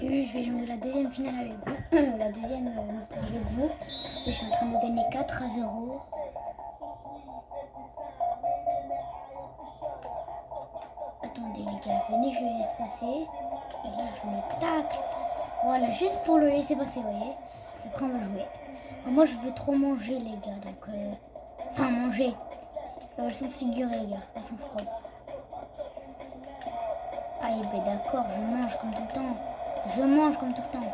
Salut, je vais jouer la deuxième finale avec vous, la deuxième mi-temps avec vous. Je suis en train de gagner 4-0. Attendez les gars, venez, je le laisse passer. Et là, je me tacle. Voilà, juste pour le laisser passer, vous voyez. Et après, on va jouer. Moi, je veux trop manger, les gars, donc... Enfin, manger. Le sens figuré, les gars, pas sens propre. Ah, ben d'accord, je mange comme tout le temps. Je mange comme tout le temps.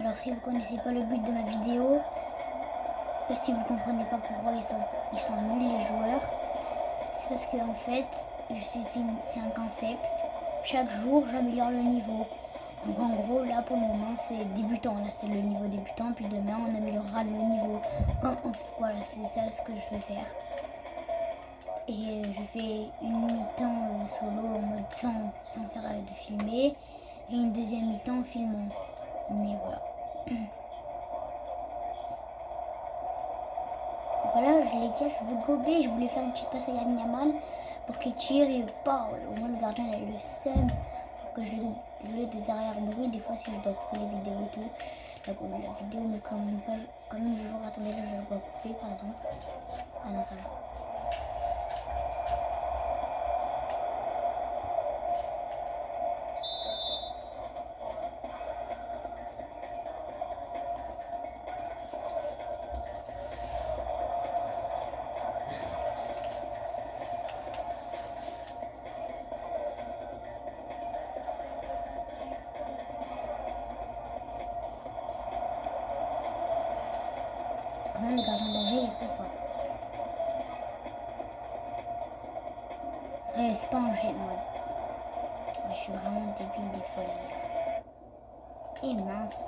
Alors si vous connaissez pas le but de ma vidéo, et si vous comprenez pas pourquoi ils sont nuls les joueurs, c'est parce que en fait, c'est un concept. Chaque jour, j'améliore le niveau. Donc en gros, là pour le moment, c'est débutant. Là, c'est le niveau débutant. Puis demain, on améliorera le niveau. Voilà, c'est ça ce que je veux faire. Et je fais une mi-temps solo en mode sans faire de filmer. Et une deuxième mi-temps en filmant. Mais voilà. Voilà, je l'ai dit, je veux gober. Je voulais faire une petite passe à Lamine Yamal pour qu'il tire et pas. Au moins le gardien il a le seum. Désolé des arrière-bruits, des fois si je dois couper les vidéos et tout. La vidéo mais quand même je joue. Attendez, là je dois couper par exemple. Ah non, ça va. Quand même, le gardien d'Angers il est très fort. C'est pas Angers, moi. Je suis vraiment débile des fois, les gars. Et mince.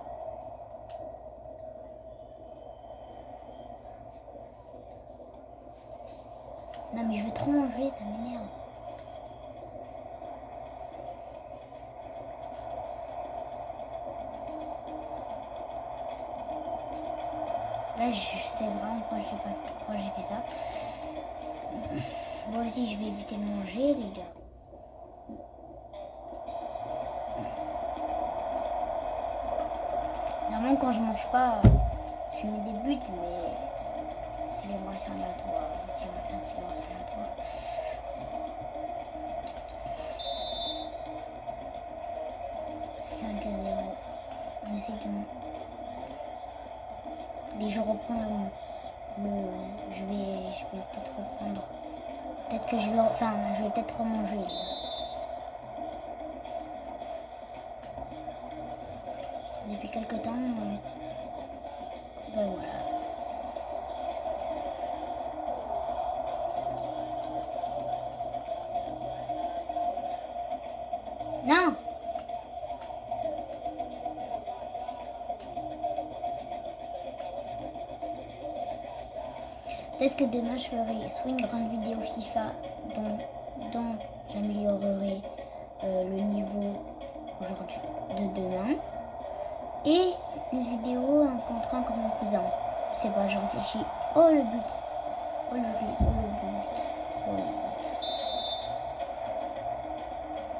Non, mais je veux trop manger, ça m'énerve. Là, je sais vraiment pourquoi j'ai fait ça. Moi aussi, je vais éviter de manger, les gars. Normalement, quand je mange pas, je mets des buts, mais célébration aléatoire. Si on va faire une célébration aléatoire. On essaie de... Les je reprends je vais peut-être reprendre. Peut-être que je vais peut-être remanger. Depuis quelques temps, ben voilà. Non! Peut-être que demain je ferai soit une grande vidéo FIFA dont j'améliorerai le niveau aujourd'hui de demain et une vidéo rencontrant encore mon cousin. Je sais pas, je réfléchis. Oh le but! Oh le but!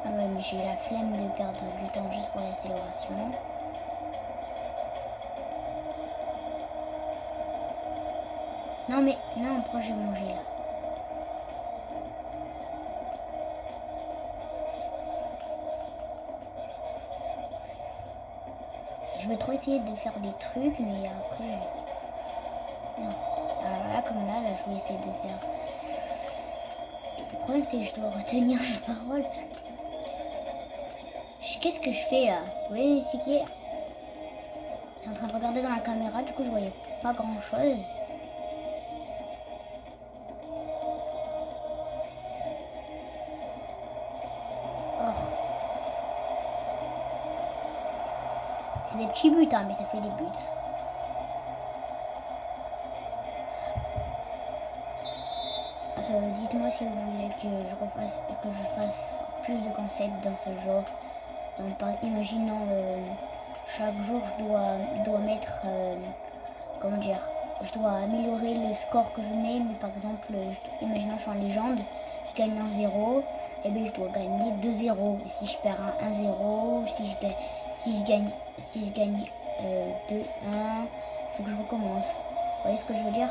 Ah ouais, mais j'ai la flemme de perdre du temps juste pour les célébrations. Non mais, non, pourquoi j'ai mangé là? Je vais trop essayer de faire des trucs, mais après... Non. Alors là, comme là, je vais essayer de faire... Le problème, c'est que je dois retenir les paroles. Qu'est-ce que je fais là? Vous voyez, c'est qui est... J'étais en train de regarder dans la caméra, du coup, je voyais pas grand-chose. C'est des petits buts, hein, mais ça fait des buts. Dites-moi si vous voulez que je fasse plus de concepts dans ce genre. Donc, imaginons chaque jour je dois mettre comment dire, je dois améliorer le score que je mets. Mais par exemple, imaginons que je suis en légende, je gagne 1-0, et bien je dois gagner 2-0. Et si je perds un 1-0, si je gagne 2-1, il faut que je recommence. Vous voyez ce que je veux dire?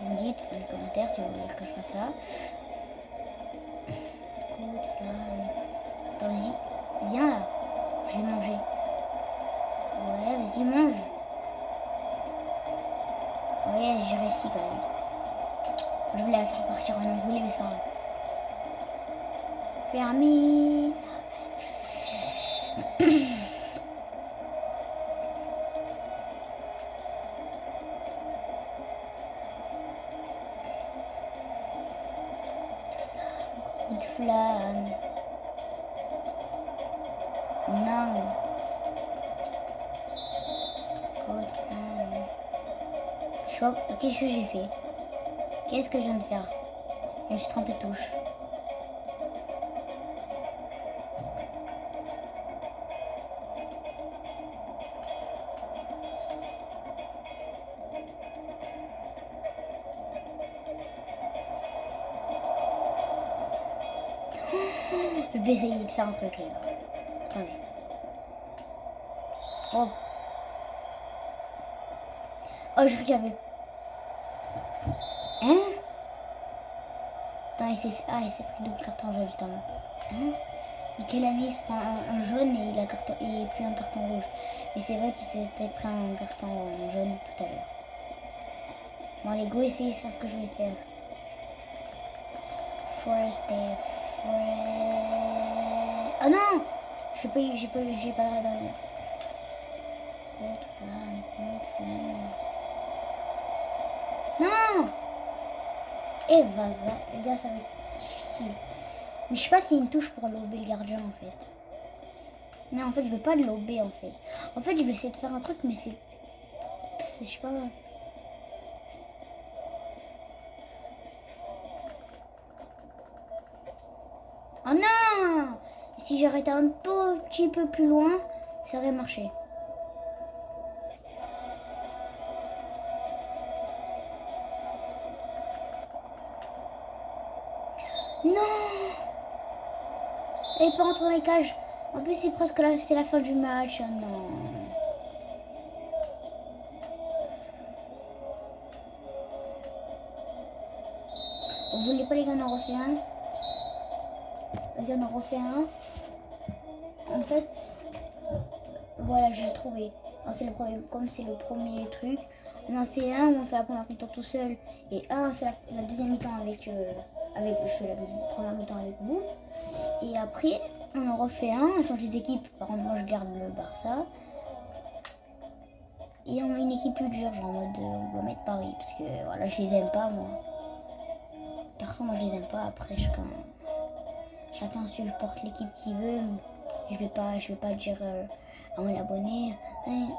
Vous me dites dans les commentaires si vous voulez que je fasse ça. Attends, vas-y, viens là, je vais manger. Ouais, vas-y, mange. Ouais, j'ai réussi quand même. Je voulais la faire partir en envolée, mais c'est pas grave. Fermé. Coup de flamme. Non. Coup de flamme. Qu'est-ce que j'ai fait? Qu'est-ce que je viens de faire? Je me suis trompé de touche. Je vais essayer de faire un truc, les gars. Attendez. Oh. Oh, je regardais. Hein? Attends, il s'est pris double carton jaune justement. Hein? De quelle année il se prend un jaune et il plus un carton rouge? Mais c'est vrai qu'il s'était pris un carton jaune tout à l'heure. Bon, allez, go, essayez de faire ce que je vais faire. Forest Day. Oh non! J'ai pas regardé dans le... Haute flamme. Non! Et vas-y, les gars, ça va être difficile. Mais je sais pas s'il y a une touche pour lober le gardien en fait. Non, en fait, je veux pas le lober en fait. En fait, je vais essayer de faire un truc, mais c'est. Je sais pas. Oh non! Si j'arrêtais un petit peu plus loin, ça aurait marché. Non! Elle peut rentrer dans les cages. En plus, c'est presque c'est la fin du match. Oh non. Vous voulez pas les gars, on en refait un? Vas-y, on en refait un. En fait, voilà, j'ai trouvé. C'est le premier, comme c'est le premier truc, on en fait un où on fait la première mi-temps tout seul et un on fait la deuxième mi-temps avec je fais la première mi-temps avec vous. Et après, on en refait un, on change les équipes. Par contre, moi je garde le Barça. Et on met une équipe plus dure, genre en mode on va mettre Paris parce que voilà, je les aime pas moi. Perso, moi je les aime pas. Après, chacun supporte l'équipe qu'il veut. Je vais pas dire à mon abonné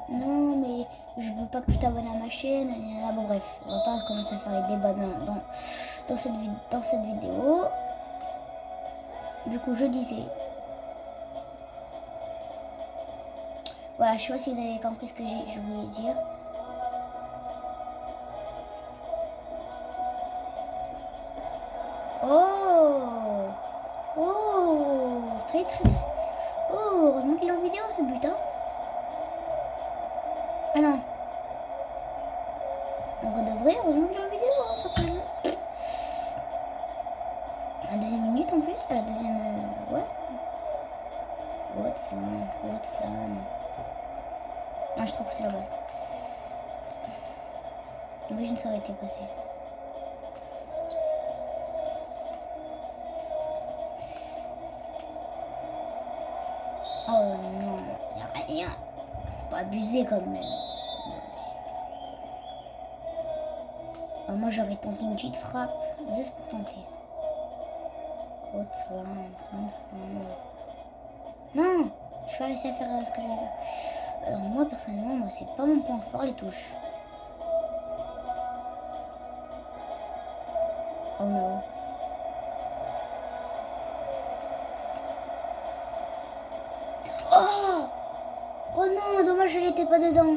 non mais je veux pas que tu t'abonnes à ma chaîne. Bon bref, on va pas commencer à faire les débats dans cette vidéo. Du coup, je disais, voilà, je sais pas si vous avez compris ce que je voulais dire. Oh, très. Oh, heureusement qu'il est en vidéo ce but, hein. Ah non. En vrai de vrai, heureusement qu'il est en vidéo, hein, personnellement. À la deuxième minute en plus, à la deuxième... ouais. Haute flamme. Non, j'ai trop poussé la balle. Imagine ça aurait été passé. Oh non, y a rien. Faut pas abuser quand même. Moi j'aurais tenté une petite frappe, juste pour tenter. Haute flamme. Non, je vais pas réussir à faire ce que je vais faire. Alors moi personnellement, c'est pas mon point fort les touches. Oh non. Oh non, dommage, elle était pas dedans.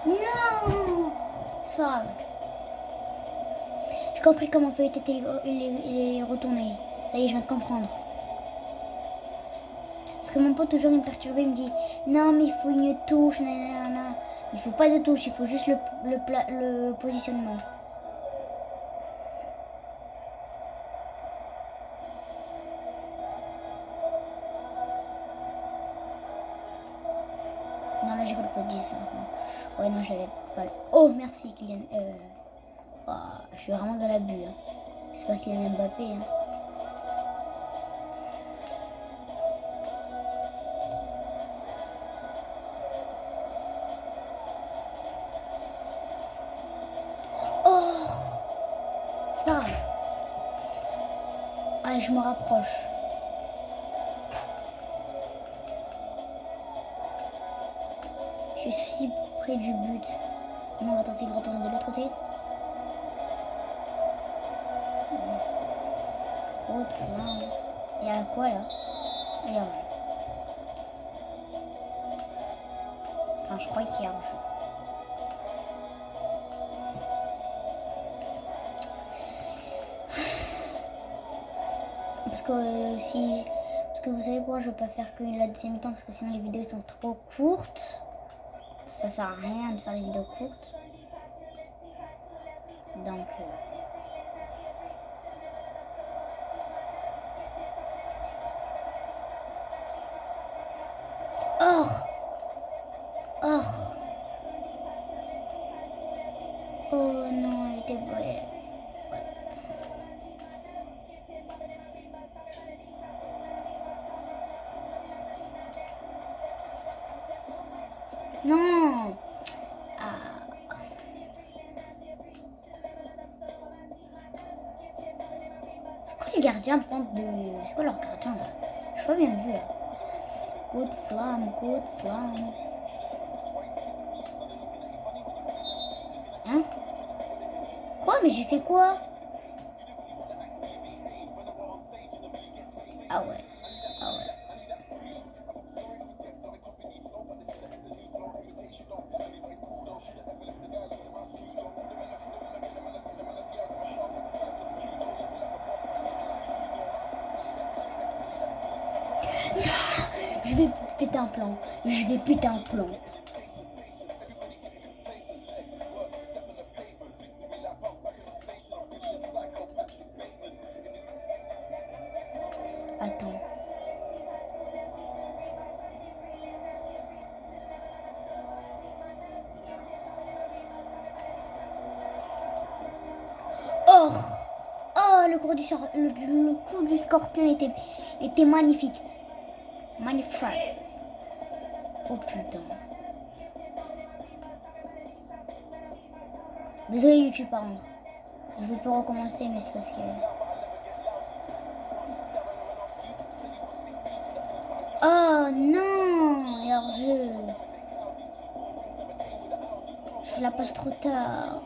Non, c'est pas grave. J'ai compris comment fait il est retourné. Ça y est, je viens de comprendre. Parce que mon pote toujours il me perturbait, il me dit non mais il faut une touche, nanana. Il faut pas de touche, il faut juste le positionnement. Non là j'ai pas le code 10. Ouais non j'avais pas le... Oh merci Kylian. Oh, je suis vraiment dans l'abus. Hein. C'est pas Kylian Mbappé. Hein. C'est pas grave. Allez, je me rapproche. Je suis si près du but. Non, on va tenter de retourner de l'autre côté. Autre là. Il y a quoi là? Il y a un jeu. Enfin, je crois qu'il y a un jeu. Parce que parce que vous savez pourquoi je ne vais pas faire que la deuxième mi-temps, parce que sinon les vidéos sont trop courtes. Ça sert à rien de faire des vidéos courtes. Donc oh non, elle était ouais. Non. C'est quoi les gardiens prendre de... C'est quoi leur gardien là? Je suis pas bien vu là. Coup de flamme, coup de flamme. Hein? Quoi? Mais j'ai fait quoi? Ah ouais. Ah ouais. Je vais péter un plomb. Je vais péter un plomb. Attends. Oh! Oh, le coup du scorpion était magnifique. Magnifique. Oh putain. Désolé YouTube par contre. Je vais pas recommencer mais c'est parce que... Oh non! Et hors-jeu. Je la passe trop tard.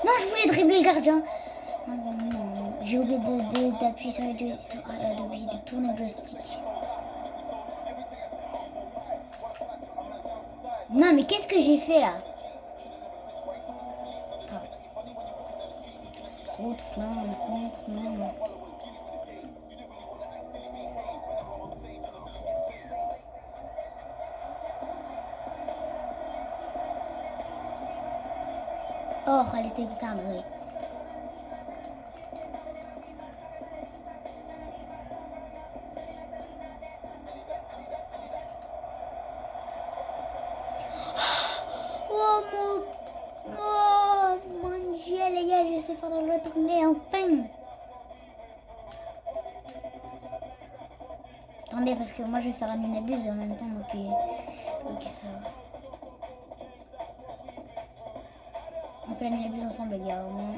Non, je voulais dribbler le gardien. Non, j'ai oublié d'appuyer sur de tourner le joystick. Non, mais qu'est-ce que j'ai fait là? Contre flamme, contre flamme. Oh, elle était cadrée. Oh mon Dieu, les gars, je sais faire de le retourner enfin. Attendez, parce que moi je vais faire une abuse en même temps, donc ok, ça va. On fait la minabuse ensemble, les gars, au moins.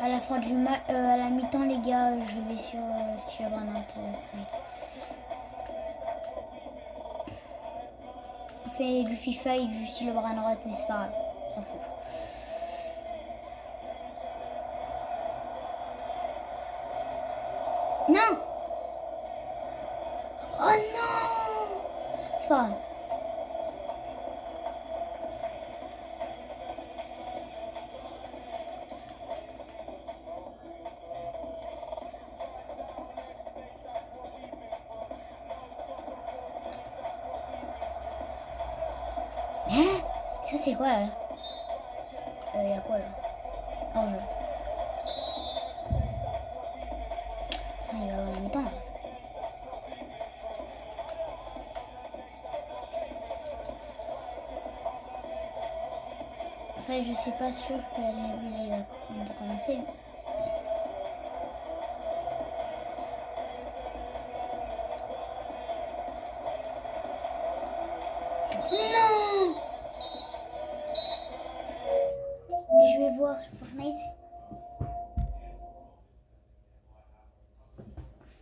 À la fin du match, à la mi-temps, les gars, je vais sur Burnout. On fait du FIFA et du style Burnout, mais c'est pas grave, on s'en fout. Oh non! C'est pas grave. Hein? Ça c'est quoi là? Y'a quoi là? Hors jeu. Ça il va avoir la mi-temps là. Enfin je suis pas sûre que la dernière musique va commencer. Non! Je vais voir sur Fortnite.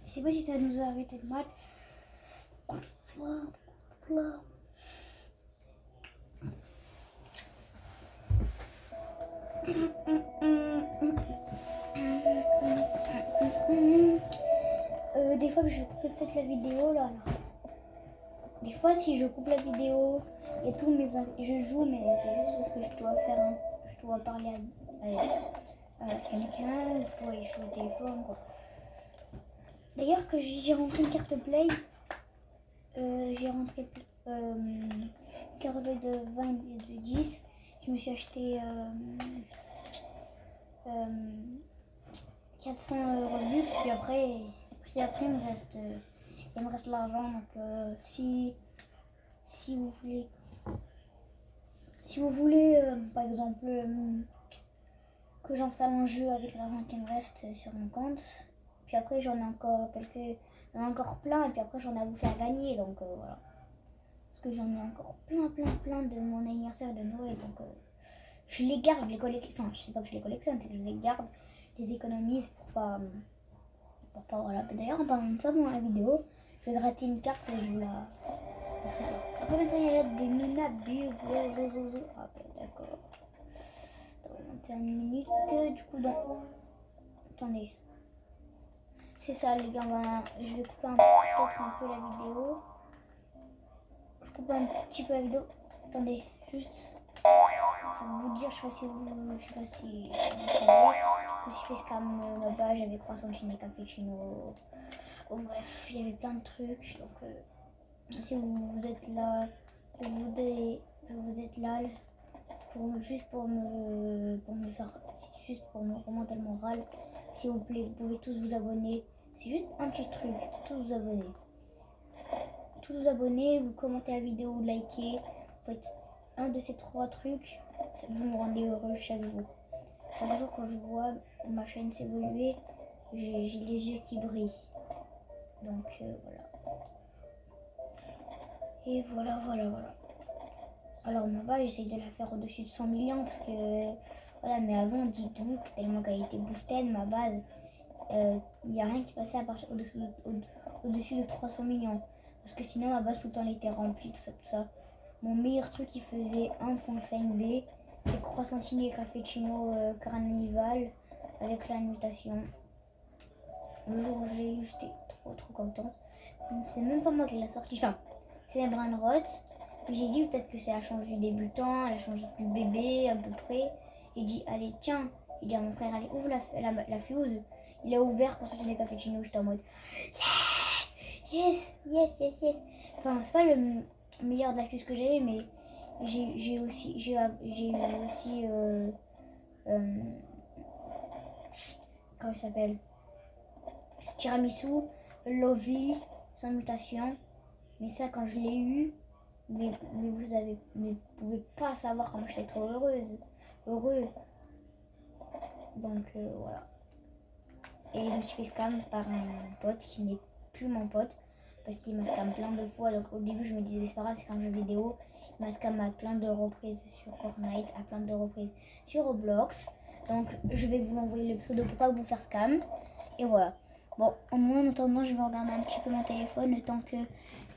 Je sais pas si ça nous a arrêté de mal. Des fois je vais couper peut-être la vidéo là. Des fois si je coupe la vidéo et tout, mais je joue, mais c'est juste parce que je dois faire je dois parler à quelqu'un, je dois y jouer au téléphone quoi. D'ailleurs que j'ai rentré une carte play, j'ai rentré une carte play de 20 et de 10. Je me suis acheté 400 Robux, puis après il me reste l'argent. Donc si vous voulez par exemple que j'installe un jeu avec l'argent qui me reste sur mon compte, puis après j'en ai encore plein, et puis après j'en ai à vous faire gagner, donc voilà. Parce que j'en ai encore plein de mon anniversaire de Noël, donc je les garde, je les collectionne, enfin je sais pas que je les collectionne, c'est que je les garde, je les économise pour pas voilà. D'ailleurs en parlant de ça dans la vidéo, je vais gratter une carte et je vous la... Parce que après maintenant il y a des Nina Bill, ah ben d'accord. Dans 21 minutes, du coup dans... Attendez. C'est ça les gars, je vais couper peut-être un peu la vidéo. Je coupe un petit peu la vidéo. Attendez, juste pour vous dire, je sais pas si vous savez, je me suis fait scam là-bas, j'avais croissant chine cappuccino. Bon bref, il y avait plein de trucs, donc si vous êtes là, vous êtes là juste pour me faire, juste pour me remonter le moral, s'il vous plaît, vous pouvez tous vous abonner. C'est juste un petit truc, tous vous abonner. Tous vous abonner, vous commentez la vidéo, vous likez. Vous faites un de ces 3 trucs, vous me rendez heureux chaque jour. Chaque jour quand je vois ma chaîne s'évoluer, j'ai les yeux qui brillent. Donc voilà. Et voilà. Alors ma base, j'essaye de la faire au-dessus de 100 millions parce que voilà, mais avant, dites-vous que tellement qu'elle était boostée, ma base, il n'y a rien qui passait à partir au-dessus de 300 millions. Parce que sinon ma base tout le temps elle était remplie, tout ça. Mon meilleur truc qui faisait 1.5B, c'est croissantini et cappuccino carnival avec la mutation. Le jour où je l'ai eu, j'étais trop contente. C'est même pas moi qui l'a sorti. Enfin, c'est la Brain Rot. Puis j'ai dit peut-être que c'est la change du débutant, la change du bébé à peu près. J'ai dit allez tiens, j'ai dit à mon frère allez ouvre la fuse. Il a ouvert pour sortir des cappuccinos, j'étais en mode yes. Enfin c'est pas le meilleur de la fuse que j'ai eu, mais j'ai eu aussi comment il s'appelle, tiramisu, Lovely, sans mutation. Mais ça quand je l'ai eu, mais vous pouvez pas savoir comment j'étais trop heureux. Donc voilà. Et je me suis fait scam par un pote qui n'est plus mon pote parce qu'il m'a scam plein de fois. Donc au début je me disais c'est pas grave, c'est un jeu vidéo. Il m'a scam à plein de reprises sur Fortnite, à plein de reprises sur Roblox. Donc je vais vous envoyer le pseudo pour pas vous faire scam. Et voilà. Bon, au moins en attendant je vais regarder un petit peu mon téléphone le temps que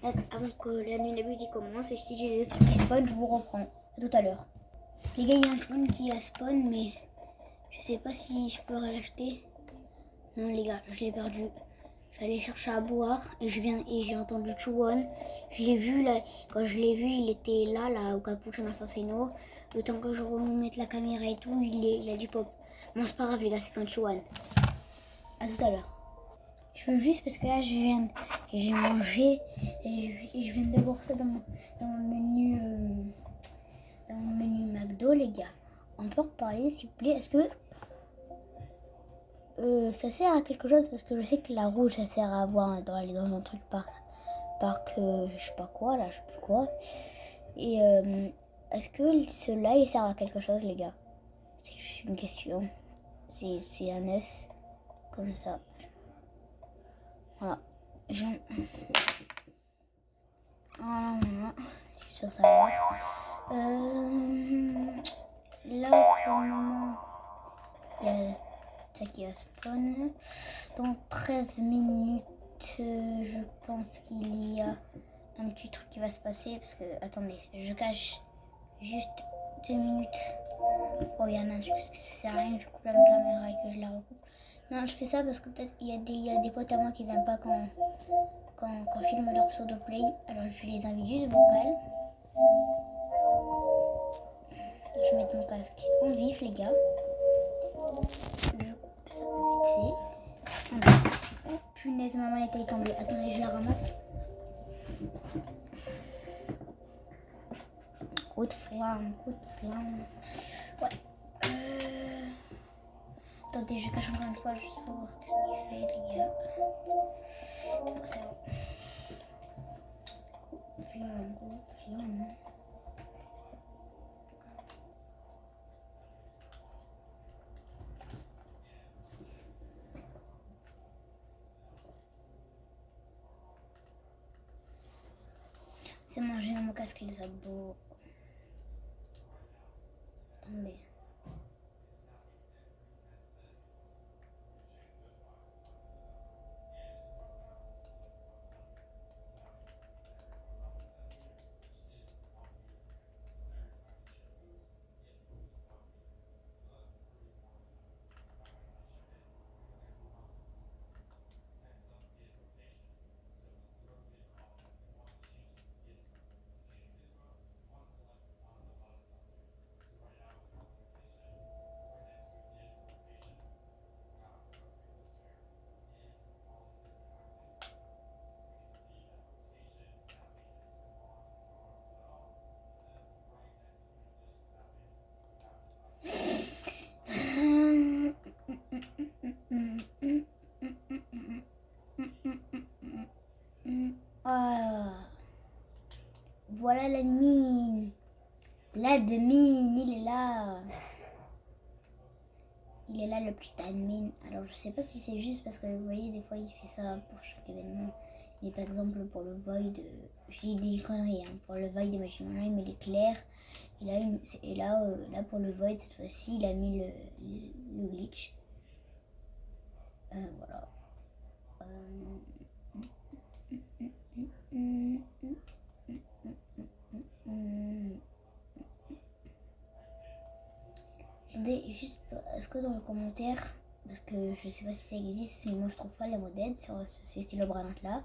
avant que la nuit de musique commence. Et si j'ai des trucs qui spawn, je vous reprends. À tout à l'heure. Les gars, il y a un spawn qui a spawn, mais je sais pas si je pourrais l'acheter. Non les gars, je l'ai perdu. J'allais chercher à boire et j'ai entendu Chouan. Je l'ai vu là, quand je l'ai vu, il était là au Capuchon Assassino. Le temps que je remette la caméra et tout, il a dit pop. Bon, c'est pas grave les gars, c'est quand Chouan. À tout à l'heure. Je veux juste parce que là j'ai mangé et je viens d'avoir ça dans le menu McDo les gars. On peut en reparler s'il vous plaît. Est-ce que ça sert à quelque chose? Parce que je sais que la rouge ça sert à avoir aller dans un truc parc je sais pas quoi là, je sais plus quoi. Et est-ce que ceux-là ils servent à quelque chose les gars? C'est juste une question. C'est un œuf comme ça. Voilà. Voilà. Je suis sûre ça marche. Là pour le moment il y a ça qui va spawn. Dans 13 minutes je pense qu'il y a un petit truc qui va se passer parce que attendez, je cache juste 2 minutes. Oh il y en a un truc parce que ça sert à rien, je coupe la caméra et que je la recoupe. Non, je fais ça parce que peut-être il y a des potes à moi qui n'aiment pas quand filme leur pseudo-play. Alors je les invite juste vocal. Je vais mettre mon casque en vif les gars. Je coupe ça vite fait. Oh punaise, ma manette est tombée. Attendez, je la ramasse. Coup de flamme. Ouais. Attendez, je cache encore une fois juste pour voir ce qu'il fait les gars. Oh, c'est bon. Coup de flamme. C'est mangé dans mon casque les abos. Attendez. Ah, voilà l'admin. L'admin, il est là. Il est là le petit admin. Alors je sais pas si c'est juste parce que vous voyez des fois il fait ça pour chaque événement. Mais par exemple pour le Void, j'ai dit une connerie hein. Pour le Void de Magic Online il met l'éclair. Et là, là pour le Void cette fois-ci il a mis le glitch. Voilà. Attendez, juste, est-ce que dans le commentaire, parce que je sais pas si ça existe, mais moi je trouve pas les mots d'aide sur ce stylo branante là.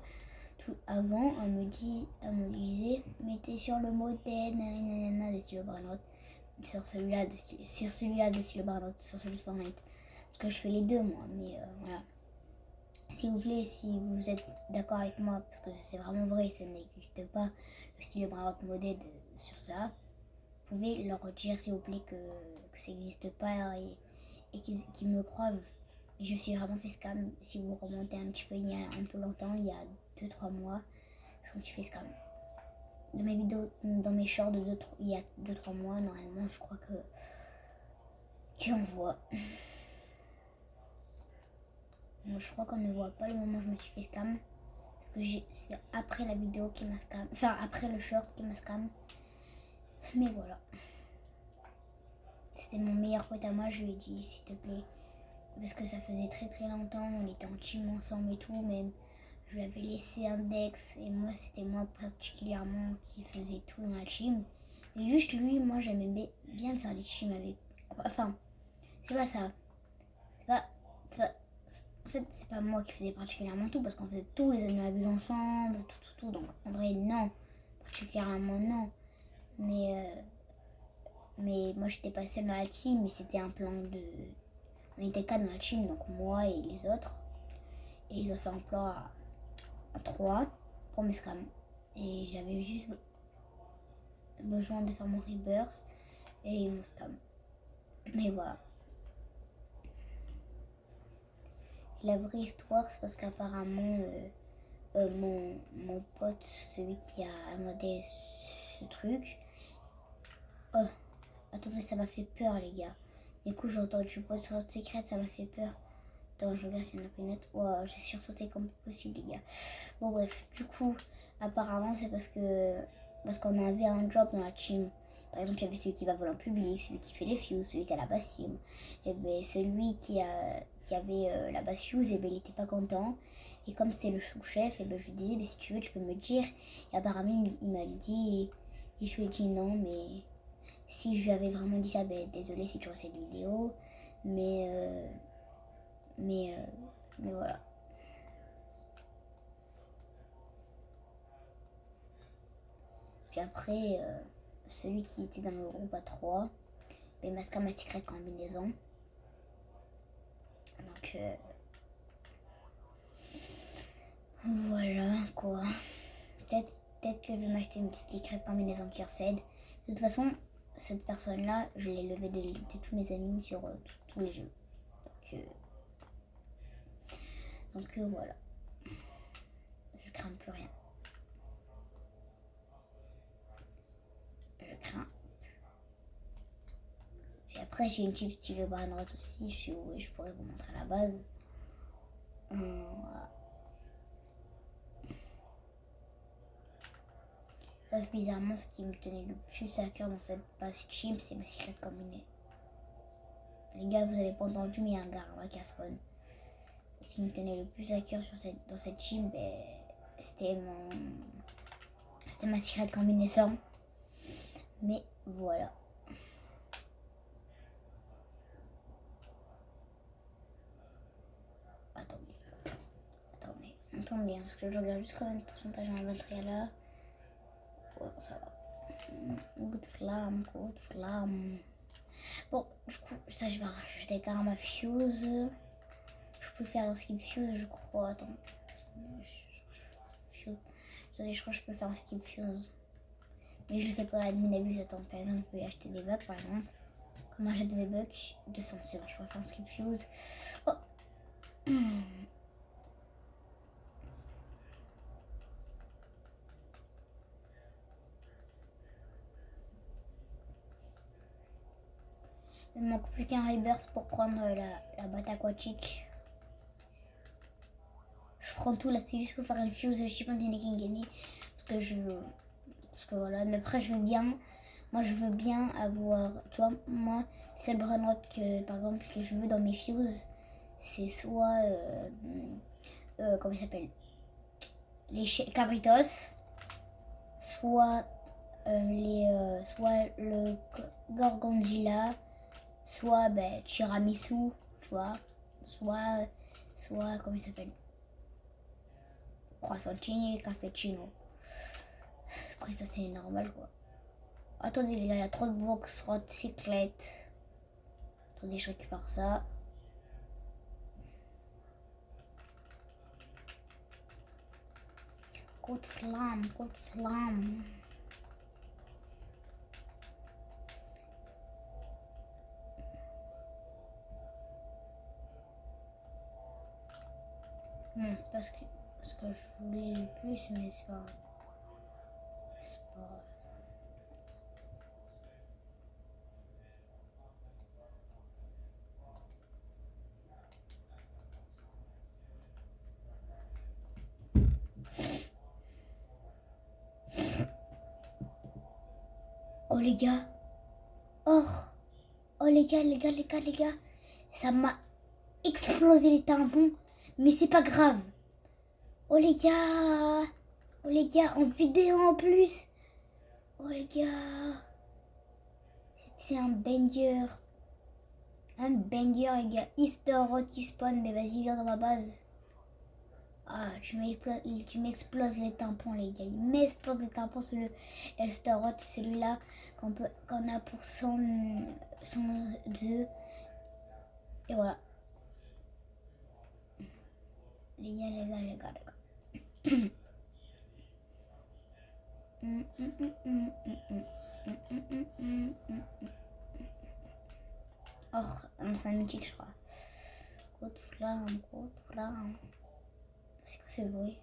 Tout avant, elle me disait, mettez sur le mot d'aide, nanana, de stylo branante, sur celui-là de stylo branante, sur celui de Fortnite. Parce que je fais les deux moi, mais voilà. S'il vous plaît, si vous êtes d'accord avec moi, parce que c'est vraiment vrai, ça n'existe pas, le stylo branante modèle sur ça. Vous pouvez leur dire s'il vous plaît que ça n'existe pas et qu'ils me croient. Et je me suis vraiment fait scam. Si vous remontez un petit peu il y a un peu longtemps, il y a 2-3 mois, je me suis fait scam. Dans mes vidéos, dans mes shorts il y a 2-3 mois, normalement je crois qu'on voit. Moi, je crois qu'on ne voit pas le moment où je me suis fait scam. Parce que c'est après la vidéo qui m'a scam. Enfin après le short qui m'a scam. Mais voilà. C'était mon meilleur pote à moi, je lui ai dit s'il te plaît. Parce que ça faisait très très longtemps, on était en team ensemble et tout, mais je lui avais laissé un Dex et moi c'était moi particulièrement qui faisais tout dans la team. Et juste lui, moi j'aimais bien faire des teams avec. Enfin, c'est pas ça. C'est pas En fait, c'est pas moi qui faisais particulièrement tout, parce qu'on faisait tous les animaux abus ensemble, tout. Donc, en vrai, non. Particulièrement, non. Mais moi, j'étais pas seule dans la team, mais c'était un plan de... On était 4 dans la team, donc moi et les autres. Et ils ont fait un plan à 3 pour mes scams. Et j'avais juste besoin de faire mon rebirth et mon scam. Mais voilà. La vraie histoire, c'est parce qu'apparemment, mon pote, celui qui a modé ce truc... Oh, attendez, ça m'a fait peur, les gars. Du coup, j'ai entendu pote secrète, ça m'a fait peur. Attends, je regarde s'il y en a une autre. Wow, j'ai sursauté comme possible, les gars. Bon, bref, du coup, apparemment, c'est parce qu'on avait un job dans la team. Par exemple, il y avait celui qui va voler en public, celui qui fait les fuses, celui qui a la basse team. Et bien, celui qui avait la basse fuse, et bien, il n'était pas content. Et comme c'était le sous-chef, et ben, je lui disais, si tu veux, tu peux me dire. Et apparemment, il m'a dit, et je lui ai dit non, mais si je lui avais vraiment dit ça, ben, désolé si tu vois cette vidéo. Mais voilà. Puis après, celui qui était dans le groupe à 3, ben, il m'a scam ma secret combinaison. Donc, voilà quoi. Peut-être que je vais m'acheter une petite secret combinaison Cursed. De toute façon, cette personne-là, je l'ai levée de tous mes amis sur tous les jeux. Donc voilà. Je crains plus rien. Je crains. Puis après, j'ai une chip style Brainrot aussi. Je pourrais vous montrer la base. Voilà. Sauf bizarrement, ce qui me tenait le plus à cœur dans cette base chip, c'est ma secret combinée. Les gars, vous avez pas entendu, mais il y a un gars qui a spawn. Et ce qui me tenait le plus à cœur dans cette team, ben, c'était ma secret combinaison. Mais voilà. Attendez, parce que je regarde juste combien de pourcentage en inventory là. Ouais, ça va. Coup de flamme. Bon, du coup, ça je vais rajouter Karma Fuse. Je peux faire un skip fuse, je crois. Attends. Attendez, je crois que je peux faire un skip fuse. Mais je le fais pas à l'admin abuse. Attends, par exemple, je vais acheter des bugs par exemple. Comment j'achète des bugs 200, c'est bon, je peux faire un skip fuse. Oh. Il me manque plus qu'un rebirth pour prendre la boîte aquatique. Je prends tout là, c'est juste pour faire une fuse de Chipmunk et Kingani. Parce que voilà, mais après je veux bien. Moi je veux bien avoir. Tu vois, moi, le seul Brainrot que par exemple que je veux dans mes fuses, c'est soit. Comment il s'appelle, les Cabritos, soit soit le Gorgonzilla, soit Tiramisu, tu vois, soit comment il s'appelle, Croissantini, Cafecino. Après ça c'est normal quoi. Attendez les gars, il y a trop de box rot cyclette. Attendez, je récupère ça. Coup de flamme. Non, c'est pas ce que je voulais le plus, mais c'est pas. Oh les gars. Oh les gars. Ça m'a explosé les tympans. Mais c'est pas grave. Oh les gars, en vidéo en plus. Oh les gars. C'est un banger. Un banger, les gars. Easter Rot qui spawn. Mais vas-y, viens dans ma base. Ah, tu m'exploses les tampons, les gars. Il m'explose les tampons sur le Easter Rot. C'est celui-là qu'on a pour 100 œufs. Et voilà. Les gars. Oh, c'est un mythique, je crois. Gros de flamme. C'est quoi ce bruit?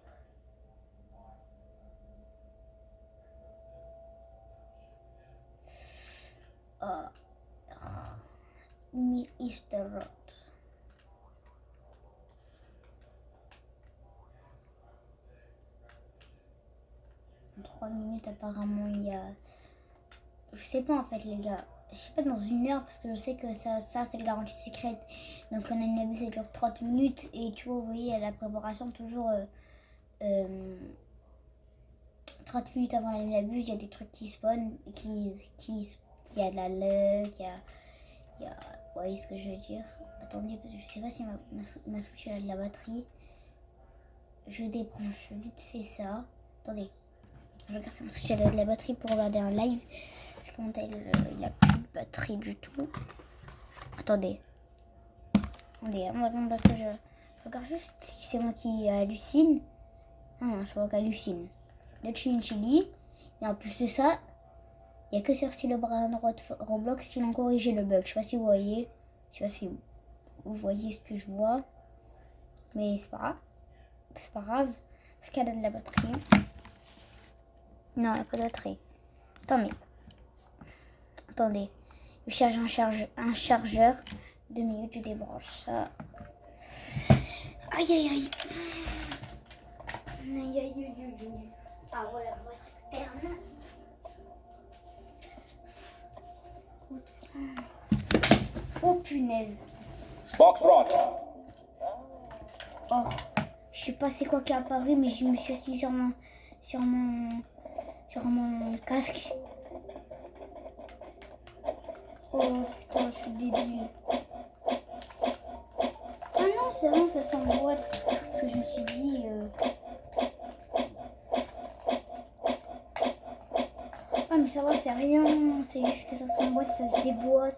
Easter Road. En 3 minutes, apparemment, il y a... Je sais pas, en fait, les gars. Je sais pas, dans 1 heure, parce que je sais que ça c'est le garantie secrète. Donc, on a une abus, ça dure 30 minutes. Et tu vois, vous voyez, la préparation, toujours... 30 minutes avant la abus, il y a des trucs qui spawnent, il y a de la luck, il y a... Vous voyez ce que je veux dire? Attendez, parce que je sais pas si ma Switch a de la batterie. Je débranche vite fait ça. Attendez. Je regarde si ma Switch a de la batterie pour regarder un live. Parce que mon tel, il a plus de batterie du tout. Attendez, on va que je regarde juste si c'est moi qui hallucine. Non, c'est moi qui hallucine. Le chili. Et en plus de ça, il n'y a que sur Stylo Bras droit de Roblox qui ont corrigé le bug. Je sais pas si vous voyez. Je sais pas si vous voyez ce que je vois. Mais c'est pas grave. C'est pas grave. Parce qu'elle a de la batterie. Non, elle n'a pas de batterie. Attendez. Je charge un chargeur. 2 minutes, je débranche ça. Aïe. Ah voilà, votre externe. Oh punaise. Box rot. Oh, je sais pas c'est quoi qui est apparu, mais je me suis assis sur mon casque. Oh putain, je suis débile. Ah non, c'est bon, ça s'emboîte. Parce que je me suis dit... Ah mais ça va, c'est rien. C'est juste que ça s'emboîte, ça se déboîte.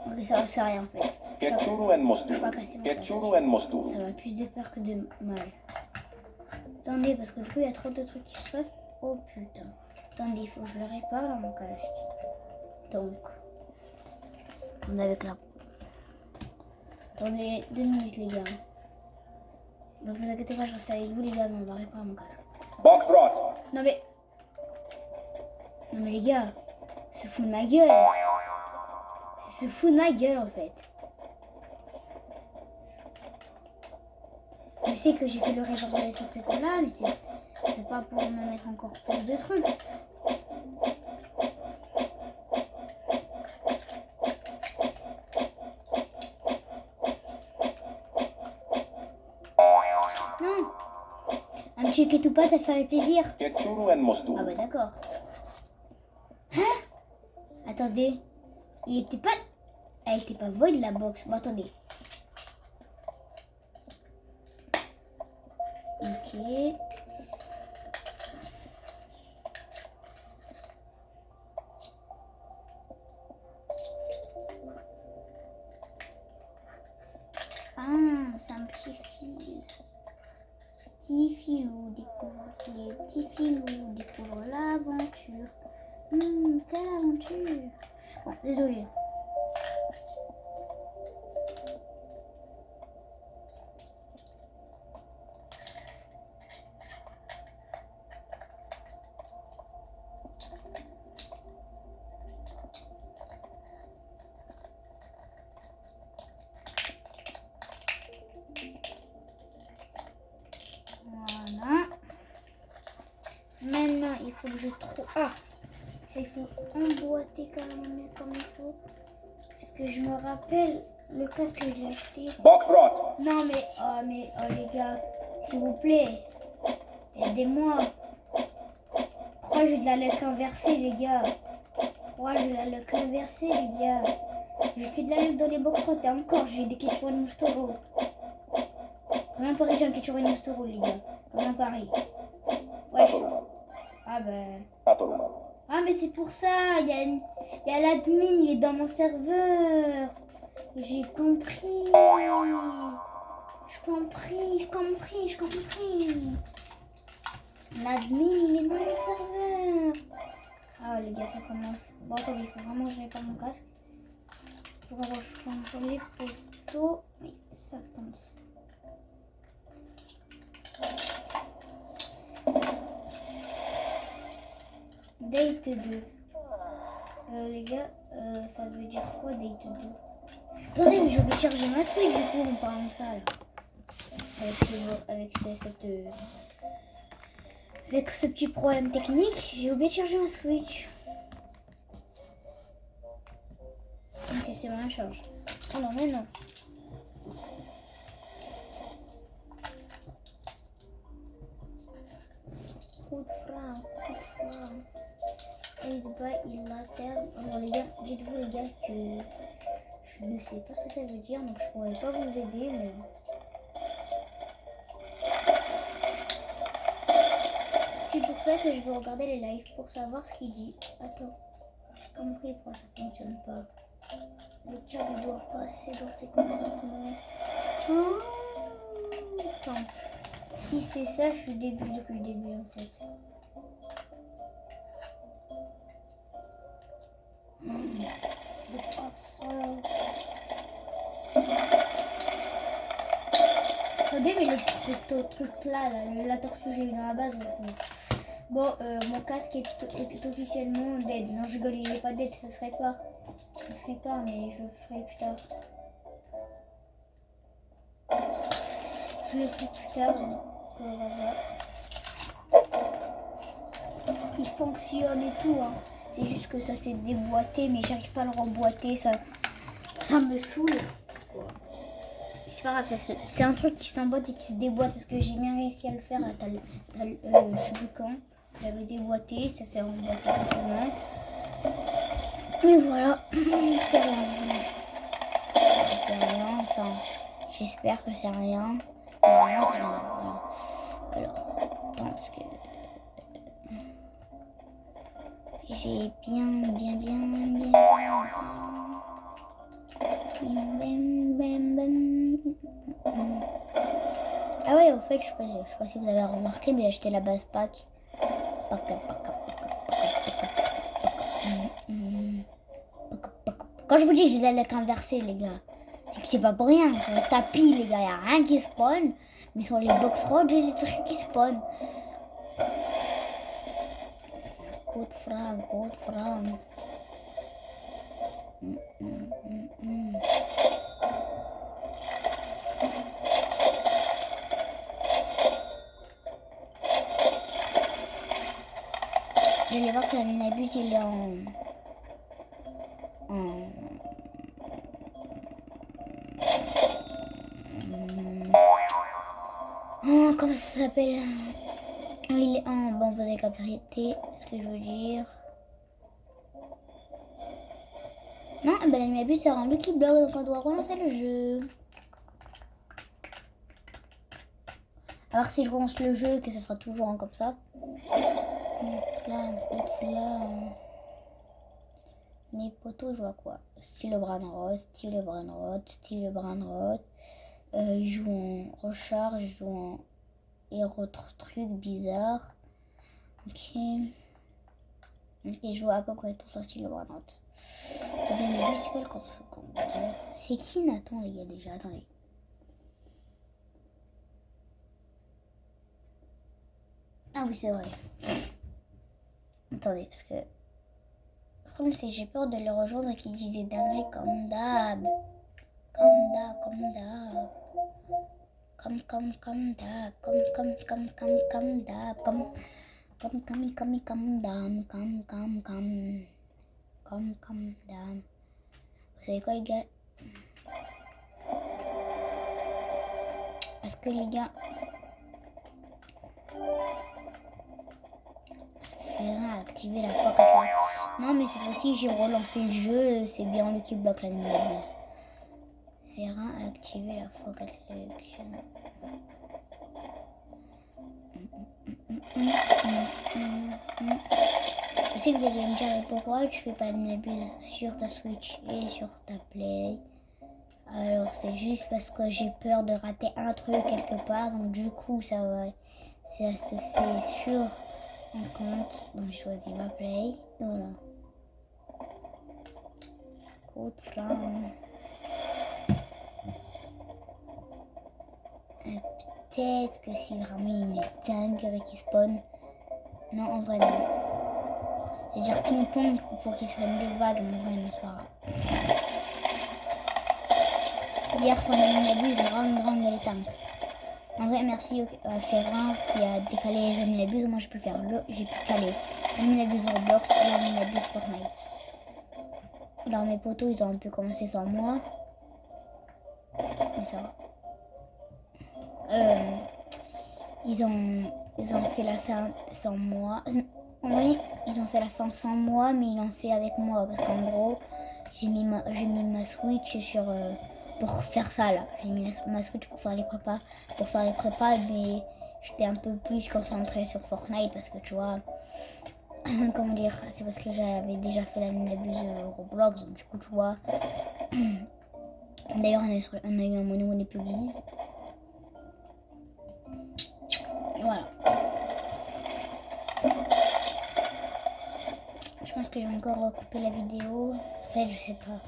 Ok, ça va, c'est rien en fait. Je vais pas casser mon casque. Ça va plus de peur que de mal. Attendez, parce que du coup, il y a trop de trucs qui se passent. Oh putain. Attendez, il faut que je le répare dans mon casque. Donc... On est avec la... Attendez 2 minutes les gars. Ne vous inquiétez pas, je reste avec vous les gars, mais on va réparer mon casque. Box rot. Non mais les gars, se fout de ma gueule. Se fout de ma gueule en fait. Je sais que j'ai fait le répertorié sur cette là, mais c'est pas pour me mettre encore plus de trucs. Que tout pas, ça fait plaisir. Ah bah d'accord. Hein? Attendez. Elle était pas void la box. Bon attendez. Ok. Ah, c'est un petit fil. Les petits filous découvrent l'aventure. Quelle aventure! Bon, désolé. Voilà. Maintenant, il faut que je trouve... Ah, ça, il faut emboîter comme il faut. Parce que je me rappelle le casque que j'ai acheté. Box rot. Non, mais les gars, s'il vous plaît, aidez-moi. Pourquoi j'ai de la luck inversée, les gars? Pourquoi j'ai de la luck inversée, les gars? J'ai que de la lutte dans les box et encore j'ai des Ketchup Moustoro. Comme un Paris, j'ai un Ketchup Moustoro, les gars. Comme un Paris. Wesh. Ah ben. Ah mais c'est pour ça, il y a l'admin, il est dans mon serveur. J'ai compris. Je compris. L'admin, il est dans mon serveur. Ah les gars, ça commence. Bon attendez, il faut vraiment que je répare mon casque. Pour avoir sur les photos. Oui, ça commence. Date 2. Les gars, ça veut dire quoi date 2? Attendez, mais je vais charger ma Switch du coup en parlant de ça là. Avec ce petit problème technique, j'ai oublié de charger ma Switch. Ok, c'est bon, elle charge. Oh non, mais non. Coup de frein. Et il l'alterne. Alors les gars, dites-vous les gars que je ne sais pas ce que ça veut dire, donc je pourrais pas vous aider, mais... C'est pour ça que je vais regarder les lives pour savoir ce qu'il dit. Attends, j'ai compris pourquoi ça fonctionne pas. Le câble doit passer dans ses compartiments. Oh, attends. Si c'est ça, je suis depuis le début en fait. C'est pas ça. Attendez, mais ce truc là, la tortue que j'ai eu dans la base, bon, mon casque est officiellement dead. Non, je rigole, il est pas dead, ça serait pas, mais je le ferai plus tard. Je le ferai plus tard, donc on va voir. Il fonctionne et tout, hein. C'est juste que ça s'est déboîté, mais j'arrive pas à le remboîter, ça me saoule. C'est pas grave, c'est un truc qui s'emboîte et qui se déboîte parce que j'ai bien réussi à le faire. Je sais plus quand. J'avais déboîté, ça s'est remboîté facilement. Mais voilà, c'est rien. C'est rien, enfin, j'espère que c'est rien. Normalement, c'est rien. Voilà. Alors, attends, parce que j'ai Ah ouais, au fait, je sais pas si vous avez remarqué, mais j'ai acheté la base pack. Quand je vous dis que j'ai la lettre inversée, les gars, c'est que c'est pas pour rien. Sur le tapis, les gars, y a rien qui spawn. Mais sur les box rods, j'ai des trucs qui spawn. Code frame. Je vais voir si la minabus il est comment ça s'appelle? Il est en bonne vous capacité, ce que je veux dire. Non, ben la minabus c'est rendu qui bloque, donc on doit relancer le jeu. À voir si je relance le jeu, que ce sera toujours comme ça. Mes potos, je vois quoi? Style Branrod. Ils jouent en recharge, ils jouent en et autres trucs bizarres. Ok. Ils jouent à peu près tous en style Branrod. Attendez, mais c'est quoi le compte? C'est qui Nathan, les gars, déjà? Attendez. Ah oui, c'est vrai. Attendez, parce que le problème c'est que j'ai peur de le rejoindre et qu'il disait dinguerie comme d'hab. Comme d'hab. Vous savez quoi les gars? Parce que les gars, activer la fois Non, mais cette fois-ci, j'ai relancé le jeu. C'est bien lui qui bloque la numéro 12. Ferrin a activé la focale sélection. Je sais que vous allez me dire pourquoi tu fais pas de Nabuse sur ta Switch et sur ta Play. Alors c'est juste parce que j'ai peur de rater un truc quelque part. Donc du coup ça se fait sur un compte. Donc j'ai choisi ma Play. Voilà. Code flamme. Peut-être que si vraiment il y a une dinguerie qui spawn. Non, en vrai non. J'ai dire ping-pong pour qu'ils se prennent des vagues, mais en vrai non, c'est pas grave. Hier, quand on a mis Nabuse, grande les tanks. En vrai, merci à Ferrin qui a décalé les Nabuse. Moi, j'ai pu faire j'ai pu caler Nabuse Roblox et Nabuse Fortnite. Alors, mes potos, ils ont un peu commencé sans moi. Mais ça va. Ils ont fait la fin sans moi. Oui, ils ont fait la fin sans moi, mais ils l'ont fait avec moi. Parce qu'en gros, j'ai mis ma Switch sur... pour faire ça là. J'ai mis ma Switch pour faire les prépas. Mais j'étais un peu plus concentrée sur Fortnite parce que tu vois... comment dire, c'est parce que j'avais déjà fait la Nabuse Roblox. Donc du coup, tu vois... D'ailleurs, on a eu un mono Puggies. Voilà. Je pense que je vais encore couper la vidéo. En fait, je sais pas.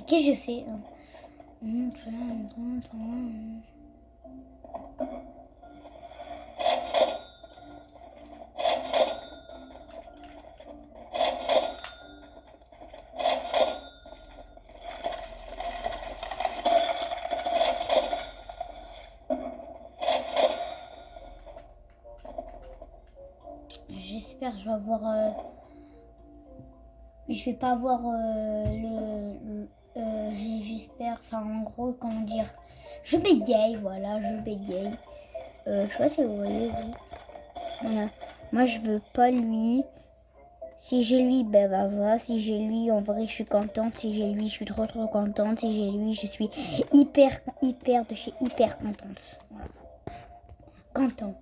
Qu'est-ce que je fais? J'espère que je vais avoir... je vais pas avoir j'espère, enfin en gros, comment dire, je bégaye, voilà, je bégaye. Je sais pas si vous voyez, oui. Voilà. Moi je veux pas lui. Si j'ai lui, ben ça. Si j'ai lui, en vrai je suis contente. Si j'ai lui, je suis trop contente. Si j'ai lui, je suis hyper de chez hyper contente. Voilà. Content.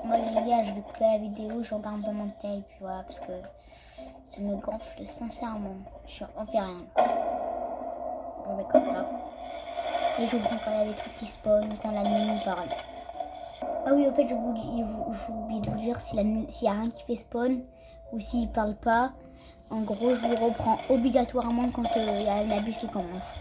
Moi les gars, je vais couper la vidéo, je regarde un peu mon taille, puis voilà, parce que ça me gonfle sincèrement. On fait rien. Je vais comme ça. Et je vous prends quand il y a des trucs qui spawnent, quand la nuit, pareil. Ah oui, en fait, j'ai oublié de vous dire, s'il y a rien qui fait spawn, ou s'il parle pas, en gros, je vous reprends obligatoirement quand il y a un abus qui commence.